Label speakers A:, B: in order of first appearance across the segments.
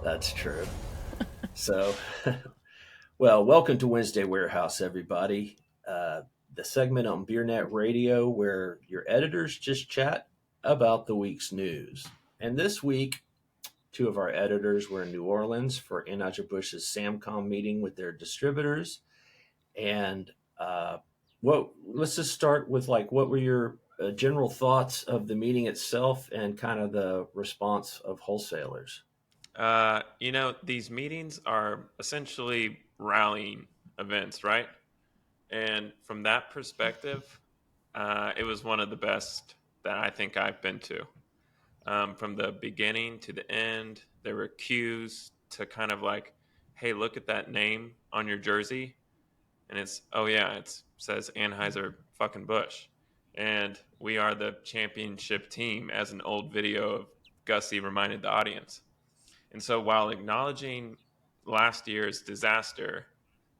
A: That's true. So, well, welcome to Wednesday Warehouse, everybody. The segment on BeerNet Radio where your editors just chat about the week's news. And this week, two of our editors were in New Orleans for Anheuser-Busch's SAMCOM meeting with their distributors. And let's just start with what were your general thoughts of the meeting itself and kind of the response of wholesalers?
B: These meetings are essentially rallying events, right? And from that perspective, it was one of the best that I think I've been to. From the beginning to the end, there were cues to kind of like, hey, look at that name on your jersey. And it's, oh, yeah, it says Anheuser fucking Busch. And we are the championship team, as an old video of Gussie reminded the audience. And so while acknowledging last year's disaster,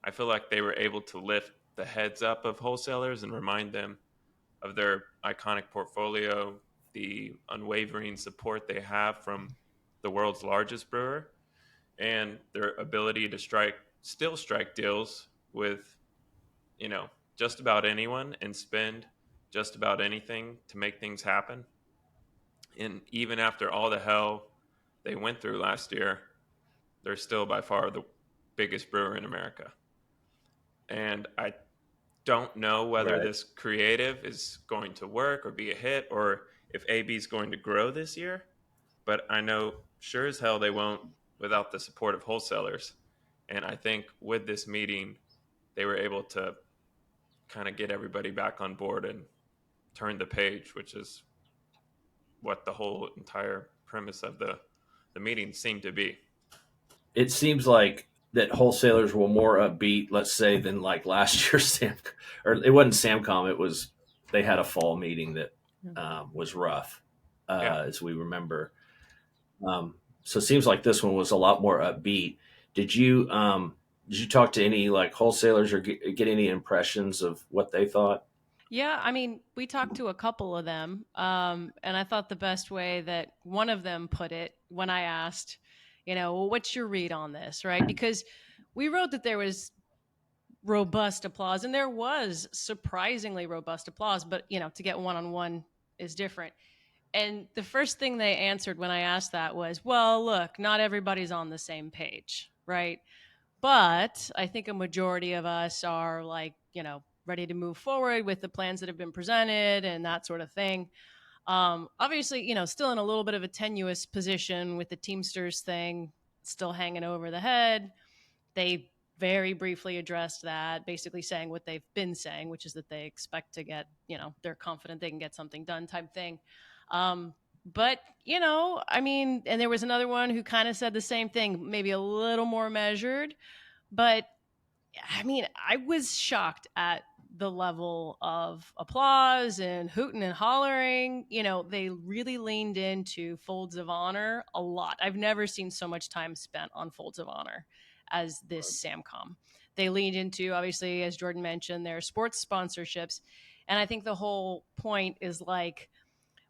B: I feel like they were able to lift the heads up of wholesalers and remind them of their iconic portfolio, the unwavering support they have from the world's largest brewer, and their ability to still strike deals with, you know, just about anyone and spend just about anything to make things happen. And even after all the hell they went through last year, they're still by far the biggest brewer in America. And I don't know whether
A: Right.
B: this creative is going to work or be a hit or if AB is going to grow this year, but I know sure as hell they won't without the support of wholesalers. And I think with this meeting, they were able to kind of get everybody back on board and turn the page, which is what the whole entire premise of the meeting seemed to be.
A: It seems like that wholesalers were more upbeat, let's say, than like last year's Sam, or it wasn't Samcom. It was they had a fall meeting that was rough,
B: Yeah.
A: as we remember. So it seems like this one was a lot more upbeat. Did you talk to any like wholesalers or get any impressions of what they thought?
C: Yeah, I mean, we talked to a couple of them, and I thought the best way that one of them put it when I asked, well, what's your read on this, right? Because we wrote that there was robust applause, and there was surprisingly robust applause, but, to get one on one is different. And the first thing they answered when I asked that was, well, look, not everybody's on the same page, right? But I think a majority of us are like, ready to move forward with the plans that have been presented and that sort of thing. Obviously, still in a little bit of a tenuous position with the Teamsters thing still hanging over the head. They very briefly addressed that, basically saying what they've been saying, which is that they expect to get, they're confident they can get something done type thing. But, I mean, and there was another one who kind of said the same thing, maybe a little more measured. But I mean, I was shocked at the level of applause and hooting and hollering. They really leaned into Folds of Honor a lot. I've never seen so much time spent on Folds of Honor as this Samcom. They leaned into, obviously, as Jordan mentioned, their sports sponsorships. And I think the whole point is like,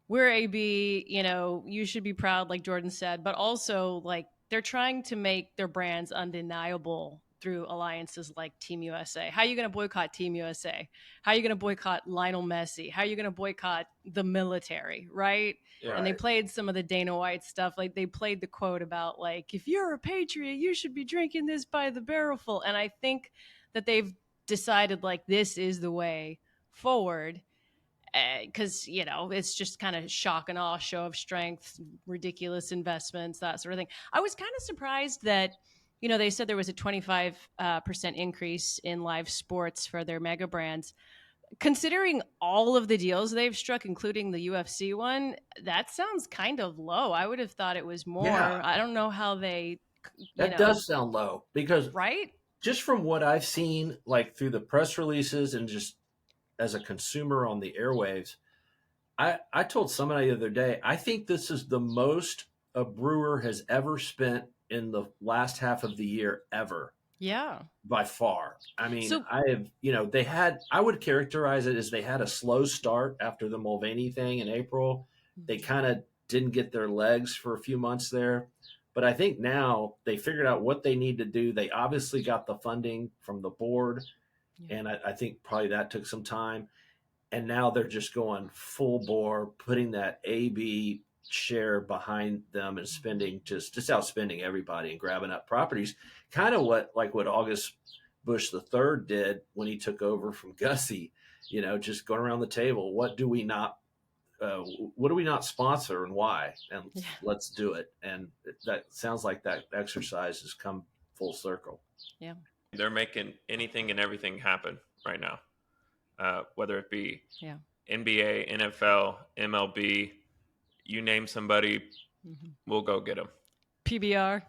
C: we're AB, you should be proud, like Jordan said, but also like they're trying to make their brands undeniable through alliances like Team USA. How are you going to boycott Team USA? How are you going to boycott Lionel Messi? How are you going to boycott the military, right?
B: Yeah.
C: And they
A: Right.
C: played some of the Dana White stuff. Like they played the quote about like, if you're a patriot, you should be drinking this by the barrelful. And I think that they've decided like this is the way forward because it's just kind of shock and awe, show of strength, ridiculous investments, that sort of thing. I was kind of surprised that they said there was a 25% increase in live sports for their mega brands. Considering all of the deals they've struck, including the UFC one, that sounds kind of low. I would have thought it was
A: Yeah,
C: more. I don't know how they, you
A: that
C: know,
A: does sound low because
C: right?
A: just from what I've seen, like through the press releases and just as a consumer on the airwaves, I told somebody the other day, I think this is the most a brewer has ever spent in the last half of the year ever
C: Yeah.
A: by far. I mean,
C: So
A: I have, I would characterize it as they had a slow start after the Mulvaney thing in April. They kind of didn't get their legs for a few months there. But I think now they figured out what they need to do. They obviously got the funding from the board,
C: Yeah.
A: and I think probably that took some time. And now they're just going full bore, putting that AB share behind them and spending just outspending everybody and grabbing up properties. Kind of what August Bush the third did when he took over from Gussie. Just going around the table. What do we not sponsor and why? And
C: Yeah.
A: let's do it. And that sounds like that exercise has come full circle.
C: Yeah.
B: They're making anything and everything happen right now, whether it be NBA, NFL, MLB. You name somebody, we'll go get them.
C: PBR.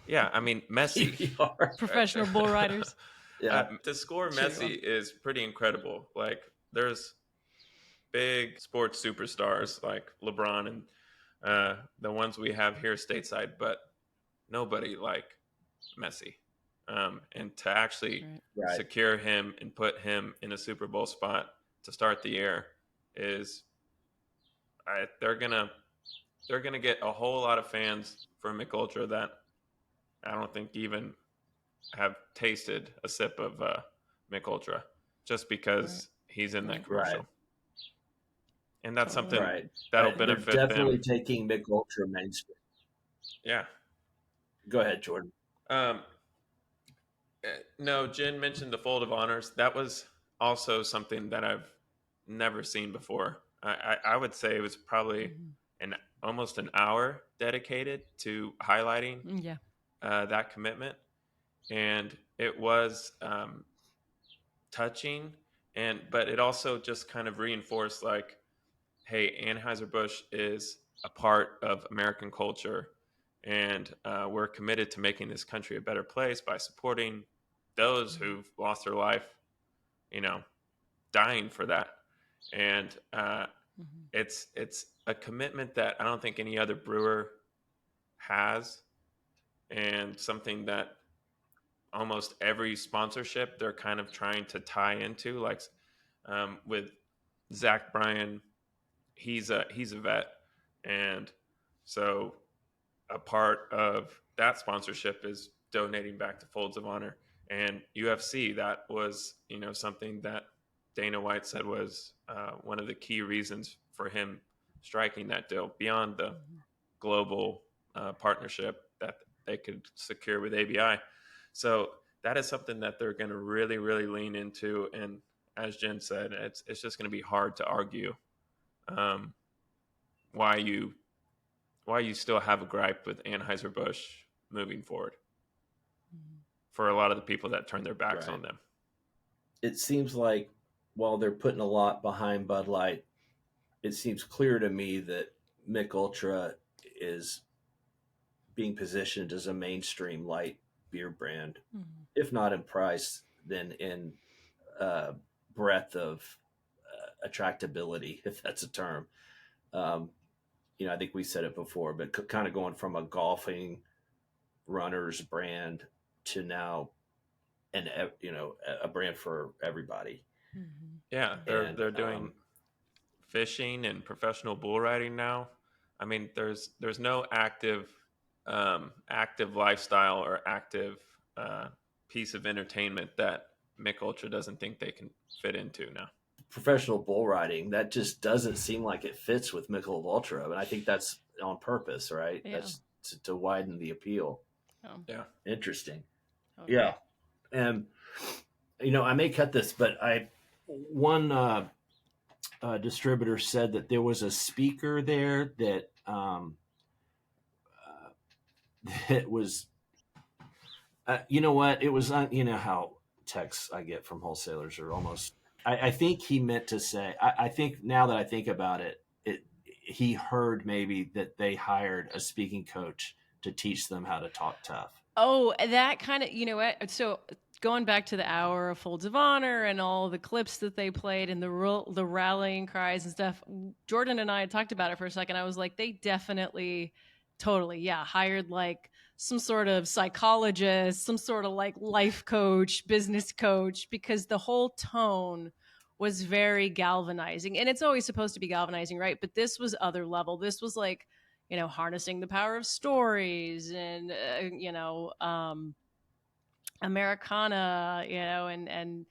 B: Yeah, I mean, Messi.
A: PBR.
C: Professional bull riders.
A: Yeah.
B: To score Messi is pretty incredible. Like, there's big sports superstars like LeBron and the ones we have here stateside, but nobody like Messi. And to actually secure him and put him in a Super Bowl spot to start the year is they're gonna get a whole lot of fans for Mick Ultra that I don't think even have tasted a sip of Mick Ultra just because he's in that commercial.
A: Right.
B: And that's something
A: that'll
B: benefit
A: they're definitely
B: them.
A: taking Mick Ultra mainstream.
B: Yeah.
A: Go ahead, Jordan.
B: No, Jen mentioned the Fold of Honors. That was also something that I've never seen before. I would say it was probably almost an hour dedicated to highlighting that commitment. And it was touching, but it also just kind of reinforced like, hey, Anheuser-Busch is a part of American culture, and we're committed to making this country a better place by supporting those who've lost their life, dying for that. And it's a commitment that I don't think any other brewer has, and something that almost every sponsorship they're kind of trying to tie into, like with Zach Bryan. He's a vet, and so a part of that sponsorship is donating back to Folds of Honor. And UFC, that was something that Dana White said was one of the key reasons for him striking that deal beyond the global partnership that they could secure with ABI. So that is something that they're going to really, really lean into. And as Jen said, it's just going to be hard to argue why you still have a gripe with Anheuser-Busch moving forward for a lot of the people that turn their backs on them.
A: It seems like while they're putting a lot behind Bud Light, it seems clear to me that Mick Ultra is being positioned as a mainstream light beer brand, if not in price, then in breadth of attractability, if that's a term. I think we said it before, but kind of going from a golfing runners brand to now a brand for everybody.
B: Yeah, they're doing fishing and professional bull riding now. I mean, there's no active lifestyle or active piece of entertainment that Mick Ultra doesn't think they can fit into now.
A: Professional bull riding, that just doesn't seem like it fits with Michelob Ultra, and I think that's on purpose, right?
C: Yeah.
A: That's to widen the appeal.
C: Oh.
B: Yeah.
A: Interesting.
C: Okay.
A: Yeah. And I may cut this, but one distributor said that there was a speaker there that that was you know what, it was how texts I get from wholesalers are almost, I think he meant to say, I think now that I think about it, he heard maybe that they hired a speaking coach to teach them how to talk tough.
C: Oh, that kind of, so going back to the hour of Folds of Honor and all the clips that they played and the rallying cries and stuff, Jordan and I had talked about it for a second. I was like, they definitely, totally, hired like some sort of psychologist, some sort of like life coach, business coach, because the whole tone was very galvanizing. And it's always supposed to be galvanizing, right? But this was other level. This was like harnessing the power of stories and Americana, and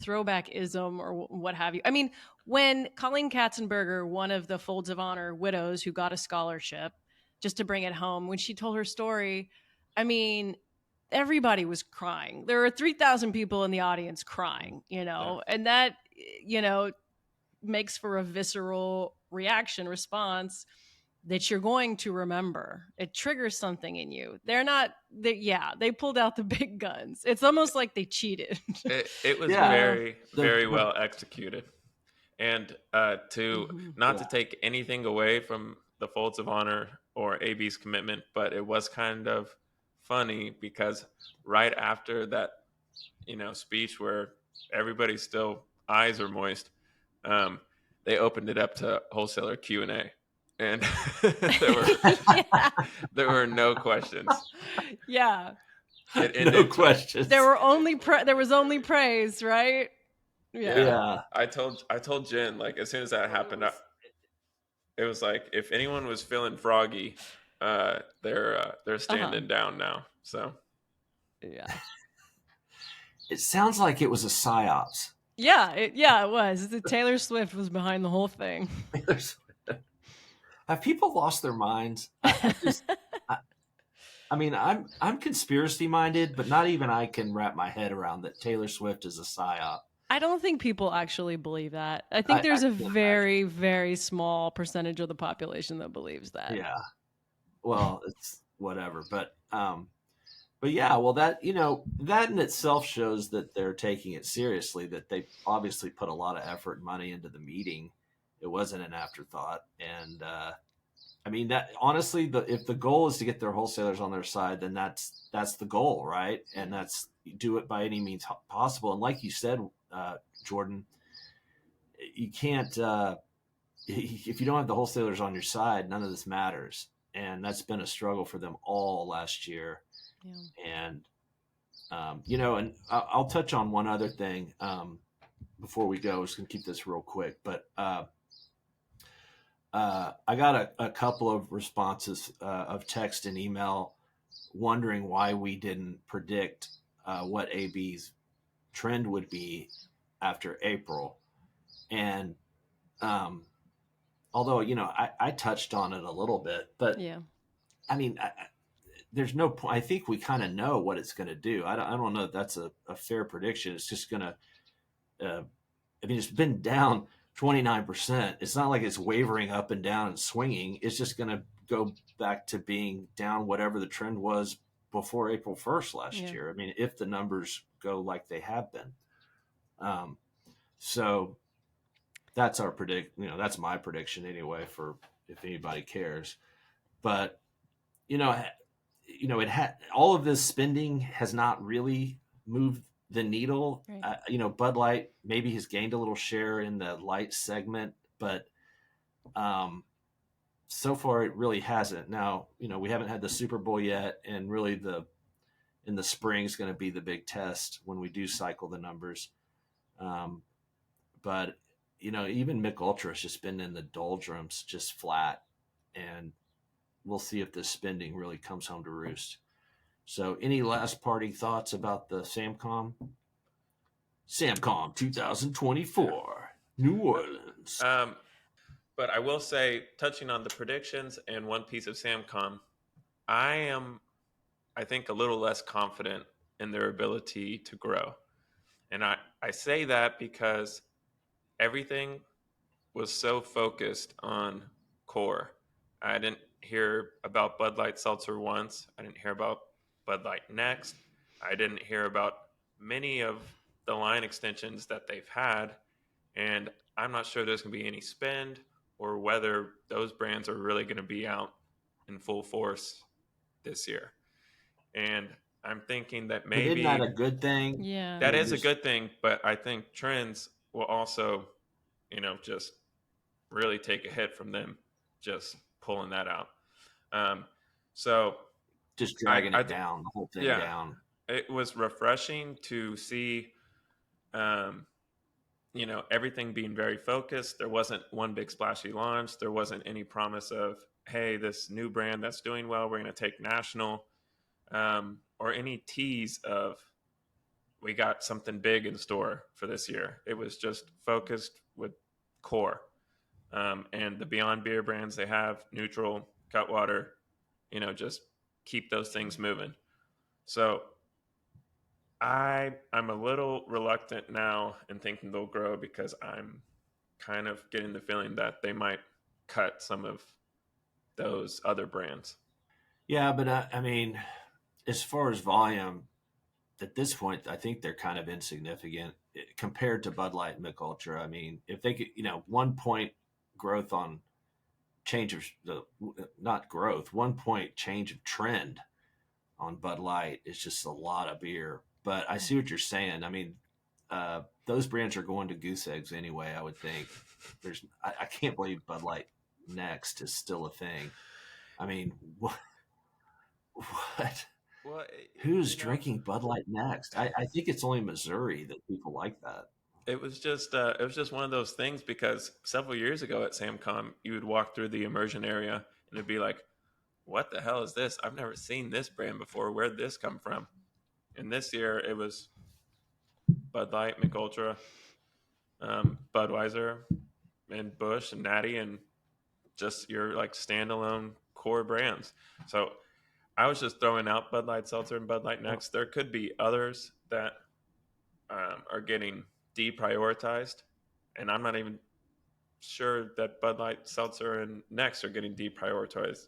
C: throwbackism or what have you. I mean, when Colleen Katzenberger, one of the Folds of Honor widows who got a scholarship, just to bring it home, when she told her story, I mean, everybody was crying. There were 3,000 people in the audience crying,
B: Yeah.
C: and that, you know, makes for a visceral response that you're going to remember. It triggers something in you. They pulled out the big guns. It's almost like they cheated.
B: It was
A: Yeah.
B: very, very
A: The
B: well executed. And to
C: Mhm.
B: not
A: yeah.
B: to take anything away from the Folds of Honor or AB's commitment, but it was kind of funny because right after that, speech where everybody's still eyes are moist, um, they opened it up to wholesaler Q&A, and there were
C: Yeah.
B: there were no questions.
C: Yeah.
B: It
A: No
B: ended.
A: questions.
C: There was only praise, right? Yeah.
B: Yeah,
A: Yeah.
B: I told Jen, like, as soon as that happened, it was like if anyone was feeling froggy, they're
C: Uh-huh.
B: standing down now. So
C: Yeah.
A: It sounds like it was a psyops.
C: It was. The Taylor Swift was behind the whole thing.
A: Have people lost their minds? I, I mean, I'm conspiracy minded, but not even I can wrap my head around that Taylor Swift is a psyop.
C: I don't think people actually believe that. I
A: I
C: think there's a
A: can't imagine.
C: very, very small percentage of the population that believes that.
A: Yeah. Well, it's whatever, but yeah, well, that in itself shows that they're taking it seriously. That they obviously put a lot of effort and money into the meeting. It wasn't an afterthought, and I mean that honestly, if the goal is to get their wholesalers on their side, then that's the goal, right? And that's do it by any means possible. And like you said, Jordan, you can't if you don't have the wholesalers on your side, none of this matters. And that's been a struggle for them all last year.
C: Yeah.
A: And and I'll touch on one other thing before we go. I'm just gonna keep this real quick, but I got a couple of responses of text and email wondering why we didn't predict what AB's trend would be after April. And although, I touched on it a little bit, but
C: Yeah.
A: I mean, there's no point. I think we kind of know what it's going to do. I don't know if that's a fair prediction. It's just going to, I mean, it's been down 29%. It's not like it's wavering up and down and swinging. It's just going to go back to being down whatever the trend was before April 1st last
C: Yeah.
A: year. I mean, if the numbers go like they have been. So that's that's my prediction anyway, for if anybody cares. But, it had all of this spending has not really moved the needle.
C: Right.
A: Bud Light maybe has gained a little share in the light segment, but so far it really hasn't. Now, we haven't had the Super Bowl yet, and really in the spring is going to be the big test when we do cycle the numbers. But even Mick Ultra has just been in the doldrums, just flat, and we'll see if this spending really comes home to roost. So, any last parting thoughts about the Samcom? Samcom 2024, New Orleans.
B: but I will say, touching on the predictions and one piece of Samcom, I am, I think, a little less confident in their ability to grow. And I say that because everything was so focused on core. I didn't hear about Bud Light Seltzer once. I didn't hear about Bud Light Next. I didn't hear about many of the line extensions that they've had. And I'm not sure there's going to be any spend or whether those brands are really going to be out in full force this year. And I'm thinking that
A: But isn't that a
B: maybe
A: good thing?
C: Yeah.
B: that is a
A: Just
B: good thing, but I think trends will also, just really take a hit from them just pulling that out. Um, so
A: just
B: I,
A: dragging
B: I
A: it
B: th-
A: down, the whole thing
B: yeah,
A: down.
B: it was refreshing to see, um, everything being very focused. There wasn't one big splashy launch. There wasn't any promise of, hey, this new brand that's doing well, we're going to take national, or any tease of, we got something big in store for this year. It was just focused with core. And the Beyond Beer brands they have, Neutral, Cutwater, just keep those things moving. So I'm a little reluctant now in thinking they'll grow because I'm kind of getting the feeling that they might cut some of those other brands.
A: Yeah, but I mean, as far as volume, at this point, I think they're kind of insignificant compared to Bud Light and Mick Ultra. I mean, if they could, 1 point growth on change of the not growth, 1 point change of trend on Bud Light is just a lot of beer. But I see what you're saying. I mean, those brands are going to goose eggs anyway. I would think. I can't believe Bud Light Next is still a thing. I mean, what?
B: Well,
A: Who's drinking Bud Light Next? I think it's only Missouri that people like that.
B: it was just one of those things because several years ago at Samcom, you would walk through the immersion area and it'd be like, what the hell is this? I've never seen this brand before. Where'd this come from? And this year it was Bud Light, Mick Ultra, Budweiser, and Busch and Natty, and just your like standalone core brands. So I was just throwing out Bud Light Seltzer and Bud Light Next. There could be others that are getting deprioritized, and I'm not even sure that Bud Light Seltzer and Next are getting deprioritized.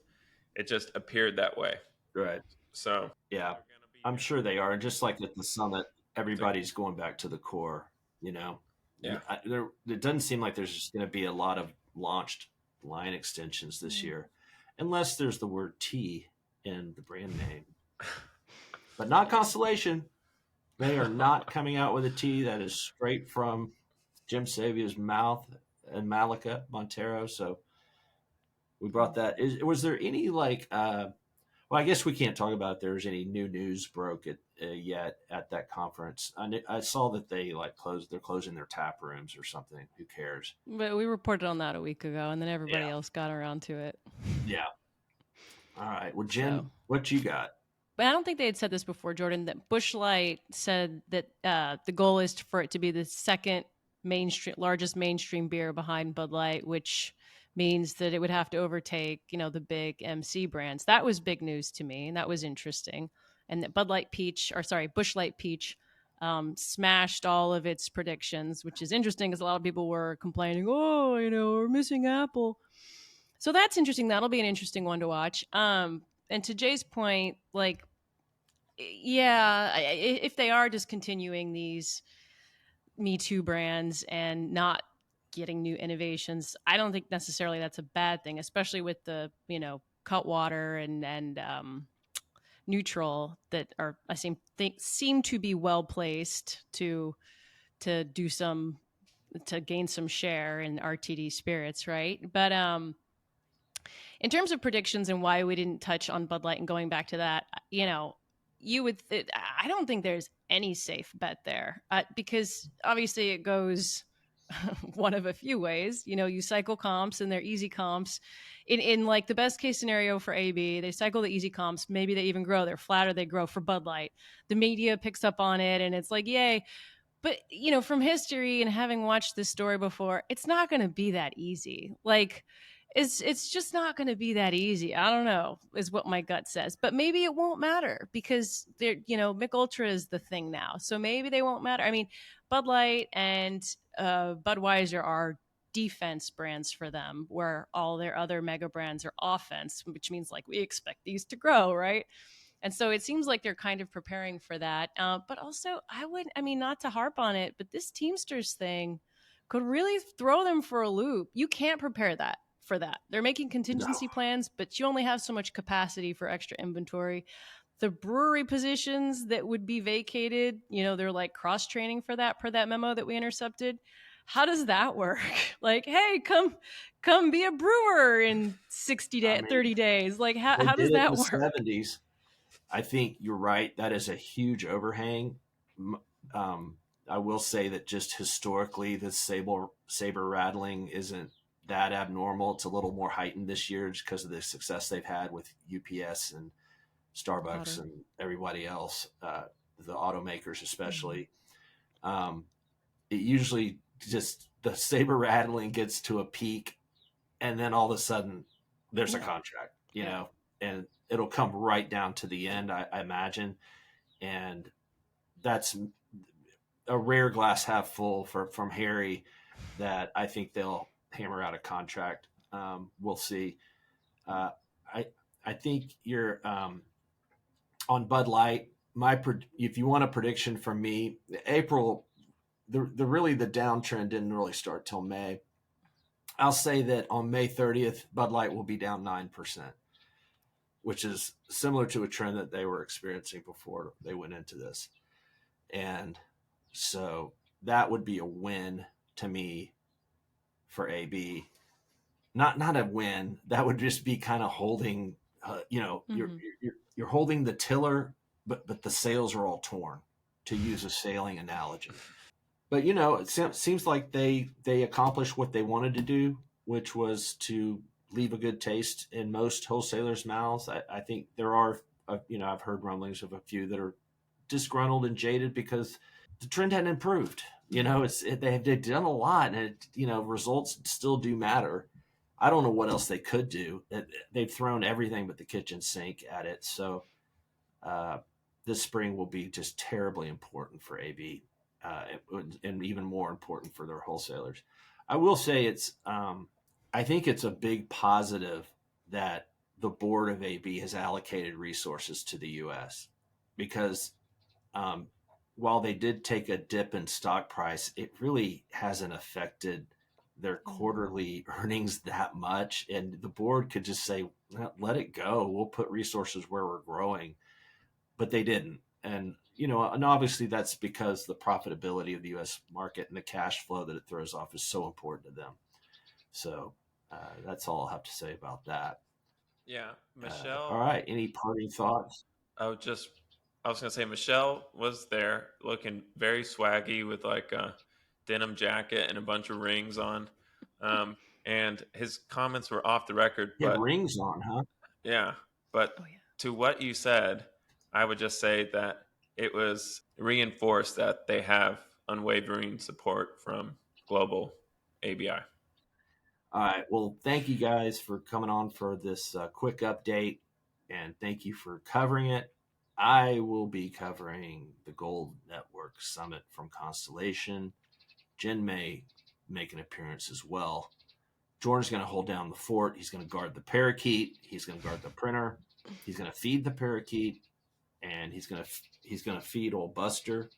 B: It just appeared that way.
A: Right.
B: So
A: Yeah,
B: they're going to be
A: I'm
B: here
A: sure they are. And just like at the summit,
B: to,
A: everybody's going back to the core. You know,
B: yeah.
A: it doesn't seem like there's just going to be a lot of launched line extensions this year, unless there's the word T in the brand name. But not Constellation. They are not coming out with a T that is straight from Jim Savia's mouth and Malika Montero. So we brought that. Was there any well, I guess we can't talk about if there's any new news broke yet at that conference. I saw that they they're closing their tap rooms or something. Who cares?
C: But we reported on that a week ago, and then everybody
A: Yeah.
C: else got around to it.
A: Yeah. All right. Well, Jen,
C: So.
A: what you got?
C: But I don't think they had said this before, Jordan, that Busch Light said that the goal is for it to be the second largest mainstream beer behind Bud Light, which means that it would have to overtake, the big MC brands. That was big news to me, and that was interesting. And that Busch Light Peach smashed all of its predictions, which is interesting because a lot of people were complaining, oh, we're missing Apple. So that's interesting. That'll be an interesting one to watch. And to Jay's point, if they are discontinuing these Me Too brands and not getting new innovations, I don't think necessarily that's a bad thing, especially with the Cutwater and Neutral that are seem to be well placed to do some to gain some share in RTD spirits, right? But in terms of predictions and why we didn't touch on Bud Light and going back to that, I don't think there's any safe bet there because obviously it goes one of a few ways. You cycle comps and they're easy comps. In like the best case scenario for AB, they cycle the easy comps. Maybe they even grow. They're flat or they grow for Bud Light. The media picks up on it and it's like, yay. But, from history and having watched this story before, it's not going to be that easy. It's just not going to be that easy. I don't know, is what my gut says. But maybe it won't matter because Mick Ultra is the thing now. So maybe they won't matter. I mean, Bud Light and Budweiser are defense brands for them, where all their other mega brands are offense, which means we expect these to grow, right? And so it seems like they're kind of preparing for that. But also, not to harp on it, but this Teamsters thing could really throw them for a loop. You can't prepare for that. They're making contingency plans, but you only have so much capacity for extra inventory. The brewery positions that would be vacated, they're cross-training for that per that memo that we intercepted. How does that work? Hey, come be a brewer in 30 days. How does that work?
A: 70s. I think you're right. That is a huge overhang. I will say that just historically, the saber rattling isn't that abnormal. It's a little more heightened this year just because of the success they've had with UPS and Starbucks
C: Auto.
A: and everybody else, the automakers
C: Mm-hmm.
A: especially. Um, it usually just the saber rattling gets to a peak, and then all of a sudden there's a
C: Yeah.
A: contract,
C: Yeah.
A: and it'll come right down to the end, I imagine, and that's a rare glass half full from Harry that I think they'll hammer out a contract. We'll see. Uh, I I think you're on Bud Light. If you want a prediction from me, April, the really the downtrend didn't really start till May. I'll say that on May 30th, Bud Light will be down 9%, which is similar to a trend that they were experiencing before they went into this. And so that would be a win to me for AB. Not a win. That would just be kind of holding.
C: Mm-hmm.
A: You're holding the tiller, but the sails are all torn, to use a sailing analogy. But it seems like they accomplished what they wanted to do, which was to leave a good taste in most wholesalers' mouths. I think there are, I've heard rumblings of a few that are disgruntled and jaded because the trend hadn't improved.
C: Mm-hmm.
A: They've done a lot, and results still do matter. I don't know what else they could do. They've thrown everything but the kitchen sink at it. So uh, this spring will be just terribly important for AB, uh, and even more important for their wholesalers. I will say I think it's a big positive that the board of AB has allocated resources to the U.S. because um, while they did take a dip in stock price, it really hasn't affected their
C: Mm-hmm.
A: quarterly earnings that much. And the board could just say, "Well, let it go. We'll put resources where we're growing." But they didn't. And obviously that's because the profitability of the U.S. market and the cash flow that it throws off is so important to them. So that's all I'll have to say about that.
B: Yeah,
A: All
B: Michelle.
A: right. Any parting thoughts?
B: I was gonna say Michelle was there, looking very swaggy with like a denim jacket and a bunch of rings on, um, and his comments were off the record.
A: He had
B: But
A: rings on, huh?
B: yeah, but
C: Oh yeah.
B: to what you said, I would just say that it was reinforced that they have unwavering support from global ABI.
A: All right. Well, thank you guys for coming on for this quick update, and thank you for covering it. I will be covering the Gold Network Summit from Constellation. Jen may make an appearance as well. Jordan's going to hold down the fort. He's going to guard the parakeet. He's going to guard the printer. He's going to feed the parakeet, and he's going to feed old Buster.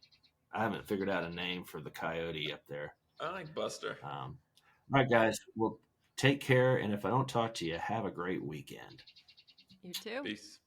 A: I haven't figured out a name for the coyote up there.
B: I like Buster.
A: All right, guys. Well, take care, and if I don't talk to you, have a great weekend.
C: You too.
B: Peace.